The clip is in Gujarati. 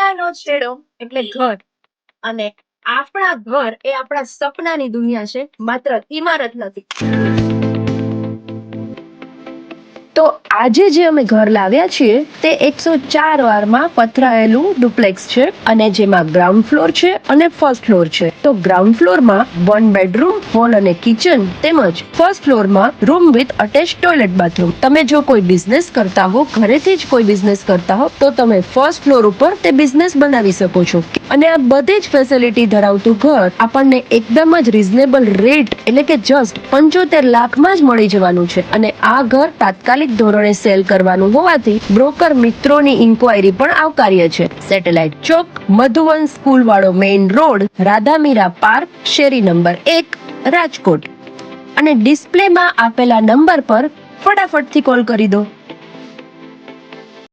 સપનાનો છેડો એટલે ઘર. અને આપણા ઘર એ આપણા સપનાની દુનિયા છે, માત્ર ઇમારત નથી. તો આજે જે અમે ઘર લાવ્યા છીએ તે 104 વારમાં પથરાયેલું ડુપ્લેક્સ છે, અને જેમાં ગ્રાઉન્ડ ફ્લોર છે અને ફર્સ્ટ ફ્લોર છે. તો ગ્રાઉન્ડ ફ્લોરમાં 1 બેડરૂમ, હોલ અને કિચન, તેમજ ફર્સ્ટ ફ્લોરમાં room with attach toilet bathroom. તમે જો કોઈ બિઝનેસ કરતા હો, ઘરેથી જ કોઈ બિઝનેસ કરતા હો, તો તમે ફર્સ્ટ ફ્લોર ઉપર તે બિઝનેસ બનાવી શકો છો. અને આ બધી જ ફેસિલિટી ધરાવતું ઘર આપણને એકદમ જ રીઝનેબલ રેટ એટલે કે જસ્ટ 75 લાખમાં જ મળી જવાનું છે. અને આ ઘર તાત્કાલિક ધોરણે સેલ કરવાનું હોવાથી બ્રોકર મિત્રોની ઇન્ક્વાયરી પણ આવકાર્ય છે. સેટેલાઇટ ચોક, મધુવન સ્કૂલ વાળો મેઇન રોડ, રાધામીરા પાર્ક, શેરી નંબર 1, રાજકોટ. અને ડિસ્પ્લેમાં આપેલા નંબર પર ફટાફટથી કોલ કરી દો.